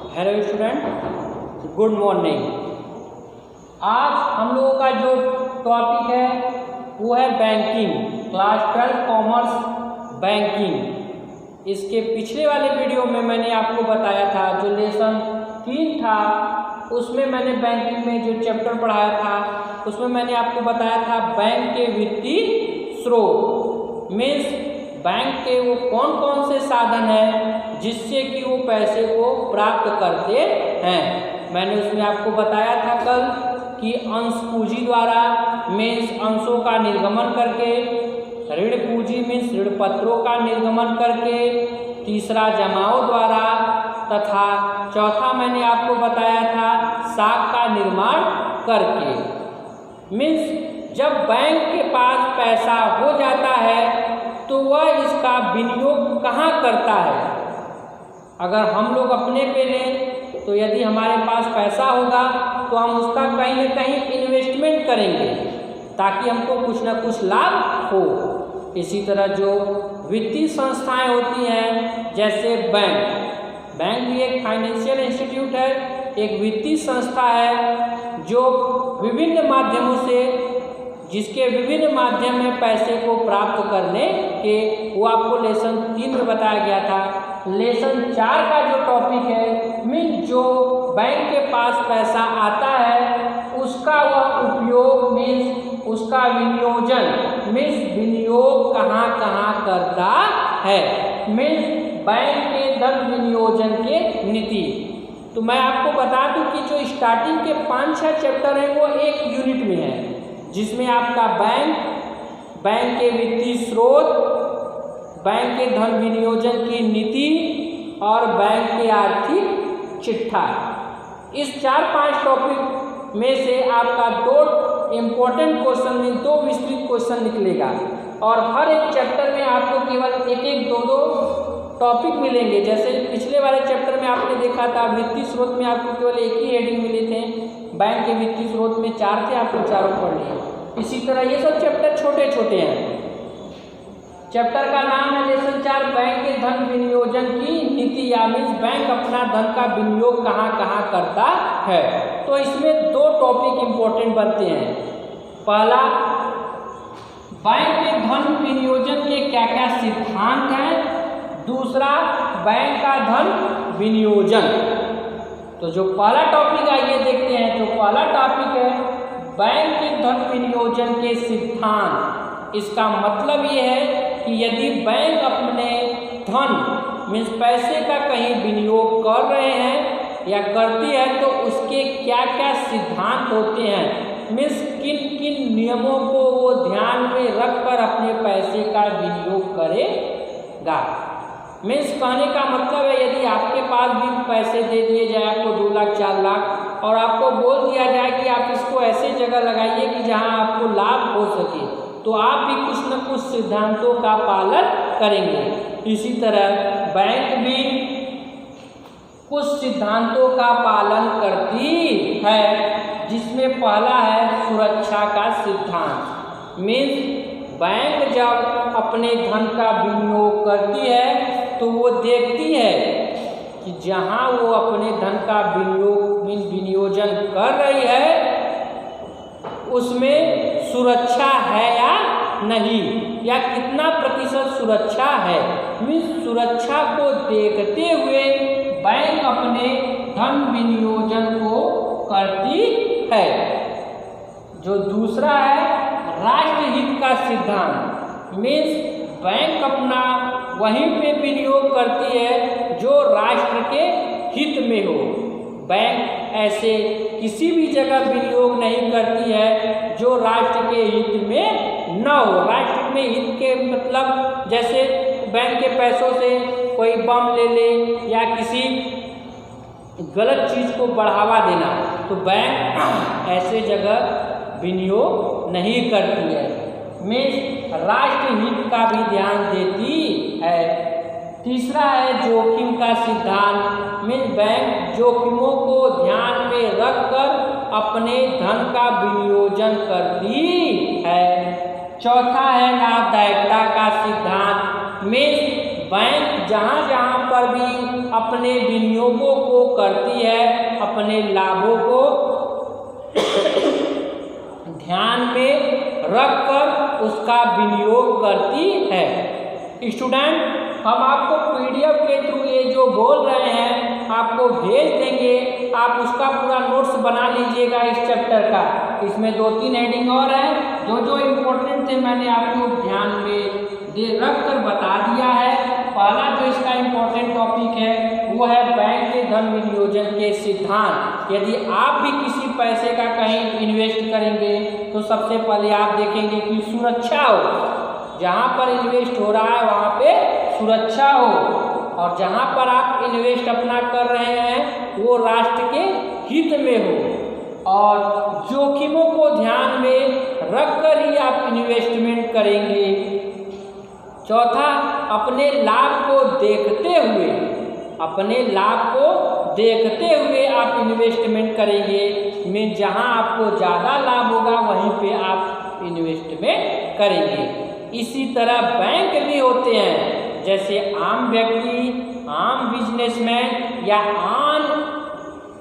Hello student, good morning. आज हम लोगों का जो टॉपिक है वो है बैंकिंग, क्लास 12 कॉमर्स बैंकिंग। इसके पिछले वाले वीडियो में मैंने आपको बताया था, जो लेसन 3 था उसमें मैंने बैंकिंग में जो चैप्टर पढ़ाया था उसमें मैंने आपको बताया था बैंक के वित्तीय स्रोत। मीन्स बैंक के वो कौन कौन से साधन हैं जिससे कि वो पैसे को प्राप्त करते हैं। मैंने उसमें आपको बताया था कल कि अंश पूंजी द्वारा, मीन्स अंशों का निर्गमन करके, ऋण पूंजी मीन्स ऋण पत्रों का निर्गमन करके, तीसरा जमाओं द्वारा, तथा चौथा मैंने आपको बताया था साख का निर्माण करके। मीन्स जब बैंक के पास पैसा हो जाता है तो वह इसका विनियोग कहाँ करता है। अगर हम लोग अपने पे लें तो यदि हमारे पास पैसा होगा तो हम उसका कहीं न कहीं इन्वेस्टमेंट करेंगे ताकि हमको कुछ ना कुछ लाभ हो। इसी तरह जो वित्तीय संस्थाएं होती हैं जैसे बैंक भी एक फाइनेंशियल इंस्टीट्यूट है, एक वित्तीय संस्था है जो विभिन्न माध्यमों से, जिसके विभिन्न माध्यम में पैसे को प्राप्त करने के, वो आपको लेसन 3 में बताया गया था। लेसन 4 का जो टॉपिक है, मीन जो बैंक के पास पैसा आता है उसका वह उपयोग, मीन्स उसका विनियोजन, मीन्स विनियोग कहाँ कहाँ करता है, मीन्स बैंक के धन विनियोजन के नीति। तो मैं आपको बता दूं कि जो स्टार्टिंग के 5-6 चैप्टर हैं वो एक यूनिट में है, जिसमें आपका बैंक के वित्तीय स्रोत, बैंक के धन विनियोजन की नीति और बैंक के आर्थिक चिट्ठा। इस 4-5 टॉपिक में से आपका 2 इम्पोर्टेंट क्वेश्चन में 2 विस्तृत क्वेश्चन निकलेगा और हर एक चैप्टर में आपको केवल 1-1, 2-2 टॉपिक मिलेंगे। जैसे पिछले वाले चैप्टर में आपने देखा था वित्तीय स्रोत में आपको केवल एक ही हेडिंग मिले थे, बैंक के वित्तीय स्रोत में 4 थे, आपको चारों पढ़ लिए। इसी तरह ये सब चैप्टर छोटे छोटे हैं। चैप्टर का नाम है लेसन 4 बैंक के धन विनियोजन की नीति, या मीन्स बैंक अपना धन का विनियोग कहाँ कहाँ करता है। तो इसमें 2 टॉपिक इंपॉर्टेंट बनते हैं। पहला, बैंक के धन विनियोजन के क्या क्या सिद्धांत हैं। दूसरा, बैंक का धन विनियोजन। तो जो पहला टॉपिक आइए देखते हैं, तो पहला टॉपिक है बैंक के धन विनियोजन के सिद्धांत। इसका मतलब ये है कि यदि बैंक अपने धन मीन्स पैसे का कहीं विनियोग कर रहे हैं या करती है तो उसके क्या क्या सिद्धांत होते हैं, मीन्स किन किन नियमों को वो ध्यान में रखकर अपने पैसे का विनियोग करेगा। मीन्स कहने का मतलब है यदि आपके पास भी पैसे दे दिए जाए, आपको 2 लाख 4 लाख, और आपको बोल दिया जाए कि आप इसको ऐसे जगह लगाइए कि जहां आपको लाभ हो सके, तो आप भी कुछ न कुछ सिद्धांतों का पालन करेंगे। इसी तरह बैंक भी कुछ सिद्धांतों का पालन करती है, जिसमें पहला है सुरक्षा का सिद्धांत। मीन्स बैंक जब अपने धन का विनियोग करती है तो वो देखती है कि जहां वो अपने धन का विनियोजन कर रही है उसमें सुरक्षा है या नहीं, या कितना प्रतिशत सुरक्षा है। मीन्स सुरक्षा को देखते हुए बैंक अपने धन विनियोजन को करती है। जो दूसरा है राष्ट्रहित का सिद्धांत। मीन्स बैंक अपना वहीं पे विनियोग करती है जो राष्ट्र के हित में हो। बैंक ऐसे किसी भी जगह विनियोग नहीं करती है जो राष्ट्र के हित में न हो। राष्ट्र में हित के मतलब जैसे बैंक के पैसों से कोई बम ले ले या किसी गलत चीज को बढ़ावा देना, तो बैंक ऐसे जगह विनियोग नहीं करती है। मीन्स राष्ट्र हित का भी ध्यान देती है। तीसरा है जोखिम का सिद्धांत। मीन्स बैंक जोखिमों को ध्यान में रखकर अपने धन का विनियोजन करती है। चौथा है लाभदायकता का सिद्धांत। मीन्स बैंक जहाँ जहाँ पर भी अपने विनियोगों को करती है, अपने लाभों को ध्यान में रखकर उसका विनियोग करती है। स्टूडेंट, हम आपको पीडीएफ के थ्रू ये जो बोल रहे हैं आपको भेज देंगे, आप उसका पूरा नोट्स बना लीजिएगा इस चैप्टर का। इसमें 2-3 हेडिंग और हैं, जो जो इम्पोर्टेंट थे मैंने आपको ध्यान में रख कर बता दिया है। पहला जो इसका इम्पोर्टेंट टॉपिक है वो है बैंक के धन विनियोजन के सिद्धांत। यदि आप भी किसी पैसे का कहीं इन्वेस्ट करेंगे तो सबसे पहले आप देखेंगे कि सुरक्षा हो, जहाँ पर इन्वेस्ट हो रहा है वहाँ पे सुरक्षा हो, और जहाँ पर आप इन्वेस्ट अपना कर रहे हैं वो राष्ट्र के हित में हो, और जोखिमों को ध्यान में रखकर ही आप इन्वेस्टमेंट करेंगे। चौथा, अपने लाभ को देखते हुए, अपने लाभ को देखते हुए आप इन्वेस्टमेंट करेंगे। में जहाँ आपको ज़्यादा लाभ होगा वहीं पे आप इन्वेस्टमेंट करेंगे। इसी तरह बैंक भी होते हैं, जैसे आम व्यक्ति, आम बिजनेसमैन या आम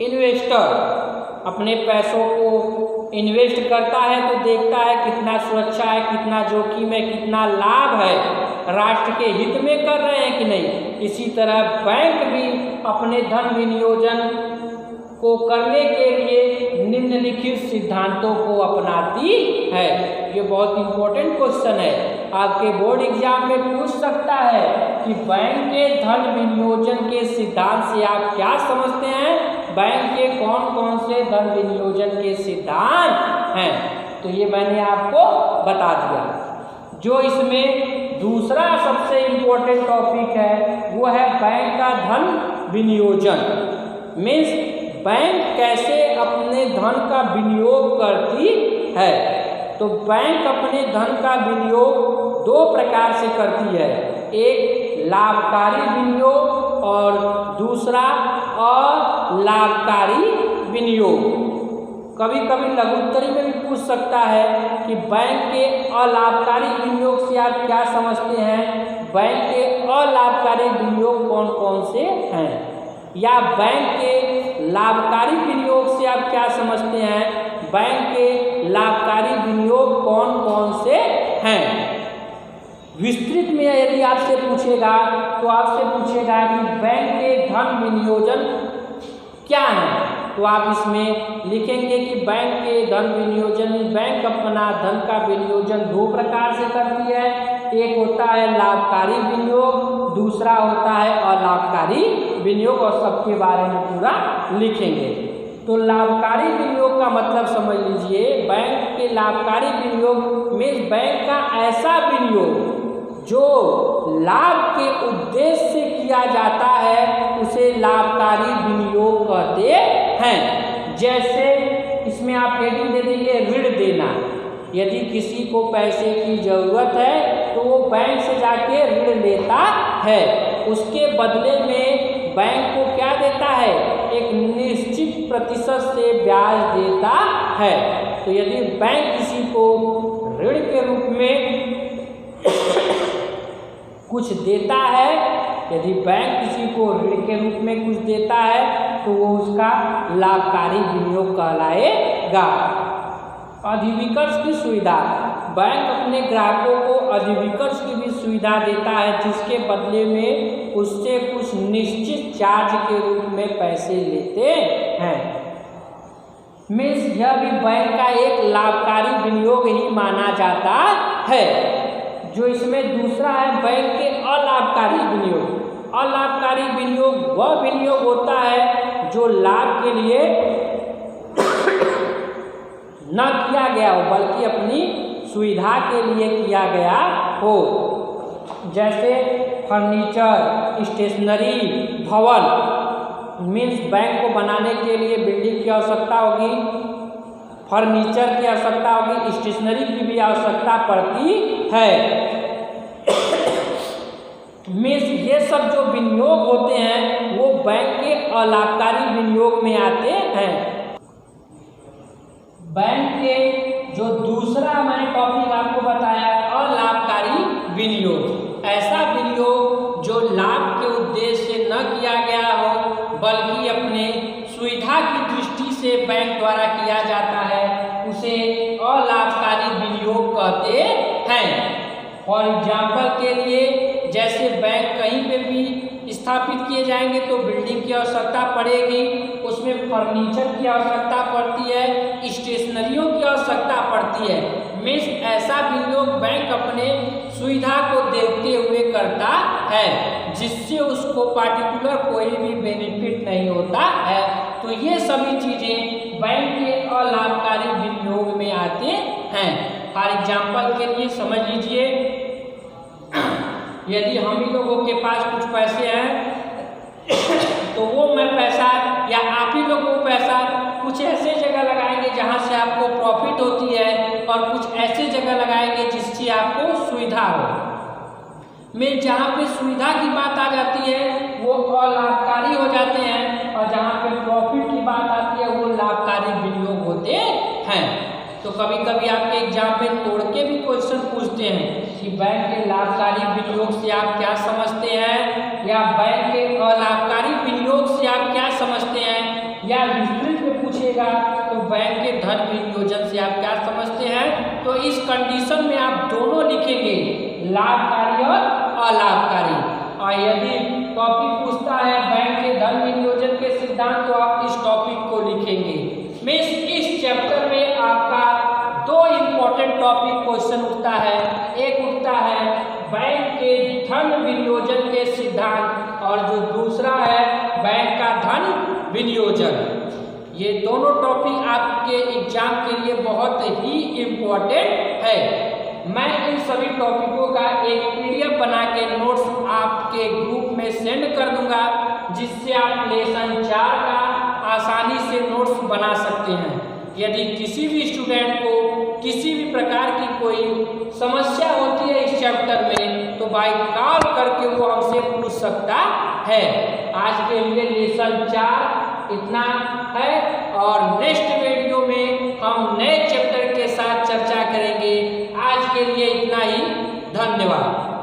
इन्वेस्टर अपने पैसों को इन्वेस्ट करता है तो देखता है कितना सुरक्षा है, कितना जोखिम है, कितना लाभ है, राष्ट्र के हित में कर रहे हैं कि नहीं। इसी तरह बैंक भी अपने धन विनियोजन को करने के लिए निम्नलिखित सिद्धांतों को अपनाती है। ये बहुत इंपॉर्टेंट क्वेश्चन है, आपके बोर्ड एग्जाम में पूछ सकता है कि बैंक के धन विनियोजन के सिद्धांत से आप क्या समझते हैं, बैंक के कौन कौन से धन विनियोजन के सिद्धांत हैं। तो ये मैंने आपको बता दिया। जो इसमें दूसरा सबसे इम्पोर्टेंट टॉपिक है वो है बैंक का धन विनियोजन। मीन्स बैंक कैसे अपने धन का विनियोग करती है। तो बैंक अपने धन का विनियोग 2 प्रकार से करती है, एक लाभकारी विनियोग और दूसरा अलाभकारी विनियोग। कभी कभी लघुत्तरी में भी पूछ सकता है कि बैंक के अलाभकारी विनियोग से आप क्या समझते हैं, बैंक के अलाभकारी विनियोग कौन कौन से हैं, या बैंक के लाभकारी विनियोग से आप क्या समझते हैं, बैंक के लाभकारी विनियोग कौन कौन से हैं। विस्तृत में यदि आपसे पूछेगा तो आपसे पूछेगा कि बैंक के धन विनियोजन क्या है, तो आप इसमें लिखेंगे कि बैंक के धन विनियोजन में बैंक अपना धन का विनियोजन 2 प्रकार से करती है, एक होता है लाभकारी विनियोग, दूसरा होता है अलाभकारी विनियोग, और सबके बारे में पूरा लिखेंगे। तो लाभकारी विनियोग का मतलब समझ लीजिए, बैंक के लाभकारी विनियोग में बैंक का ऐसा विनियोग जो लाभ के उद्देश्य से किया जाता है उसे लाभकारी विनियोग कहते हैं। जैसे इसमें आप हेडिंग दे देंगे ऋण देना। यदि किसी को पैसे की ज़रूरत है तो वो बैंक से जाके ऋण लेता है, उसके बदले में बैंक को क्या देता है, एक निश्चित प्रतिशत से ब्याज देता है। तो यदि बैंक किसी को ऋण के रूप में कुछ देता है, यदि बैंक किसी को ऋण के रूप में कुछ देता है तो वो उसका लाभकारी विनियोग कहलाएगा। अधिविकर्ष की सुविधा, बैंक अपने ग्राहकों को अधिविकर्ष की भी सुविधा देता है, जिसके बदले में उससे कुछ निश्चित चार्ज के रूप में पैसे लेते हैं। मीन्स यह भी बैंक का एक लाभकारी विनियोग ही माना जाता है। जो इसमें दूसरा है बैंक के अलाभकारी विनियोग। अलाभकारी विनियोग वह विनियोग होता है जो लाभ के लिए न किया गया हो बल्कि अपनी सुविधा के लिए किया गया हो। जैसे फर्नीचर, स्टेशनरी, भवन। मीन्स बैंक को बनाने के लिए बिल्डिंग की आवश्यकता होगी, फर्नीचर की आवश्यकता होगी, स्टेशनरी की भी आवश्यकता पड़ती है। मीन्स ये सब जो विनियोग होते हैं वो बैंक के अलाभकारी विनियोग में आते हैं। बैंक के जो दूसरा मैंने टॉपिक आपको बताया अलाभकारी विनियोग, ऐसा विनियोग जो बल्कि अपने सुविधा की दृष्टि से बैंक द्वारा किया जाता है उसे अलाभकारी विनियोग कहते हैं। फॉर एग्जाम्पल के लिए जैसे बैंक कहीं पे भी स्थापित किए जाएंगे तो बिल्डिंग की आवश्यकता पड़ेगी, उसमें फर्नीचर की आवश्यकता पड़ती है, स्टेशनरियों की आवश्यकता पड़ती है। मीन्स ऐसा विनियोग बैंक अपने सुविधा को देखते हुए करता है जिससे उसको पार्टिकुलर कोई भी बेनिफिट नहीं होता है। तो ये सभी चीजें बैंक के अलाभकारी विनियोग में आते हैं। फॉर एग्जाम्पल के लिए समझ लीजिए, यदि हम ही लोगों के पास कुछ पैसे हैं तो वो मैं पैसा या आप ही लोग वो पैसा कुछ ऐसे जगह लगाएंगे जहां से आपको प्रॉफिट होती है और कुछ ऐसे जगह लगाएंगे जिससे आपको सुविधा हो। में जहाँ पे सुविधा की बात आ जाती है वो अलाभकारी हो जाते हैं और जहाँ पे प्रॉफिट की बात आती है वो लाभकारी विनियोग होते हैं। तो कभी कभी आपके एग्जाम में तोड़ के भी क्वेश्चन पूछते हैं कि बैंक के लाभकारी विनियोग से आप क्या समझते हैं, या बैंक के अलाभकारी विनियोग से आप क्या समझते हैं, या विस्तृत में पूछेगा तो बैंक के धन विनियोजन से आप क्या समझते हैं। तो इस कंडीशन में आप दोनों लिखेंगे, लाभकारी और अलाभकारी। और यदि टॉपिक पूछता है बैंक के धन विनियोजन के सिद्धांत तो आप इस टॉपिक को लिखेंगे। मीन्स इस चैप्टर में आपका दो इम्पोर्टेंट टॉपिक क्वेश्चन उठता है। एक उठता है बैंक के धन विनियोजन के सिद्धांत और जो दूसरा है बैंक का धन विनियोजन। ये दोनों टॉपिक आपके एग्जाम के लिए बहुत ही इम्पोर्टेंट है। मैं इन सभी टॉपिकों का एक PDF बना के नोट्स आपके ग्रुप में सेंड कर दूंगा जिससे आप लेसन 4 का आसानी से नोट्स बना सकते हैं। यदि किसी भी स्टूडेंट को किसी भी प्रकार की कोई समस्या होती है इस चैप्टर में तो बाय कॉल करके वो हमसे पूछ सकता है। आज के लिए लेसन 4 इतना है और नेक्स्ट वीडियो में हम नए चैप्टर के साथ चर्चा करेंगे। आज के लिए इतना ही, धन्यवाद।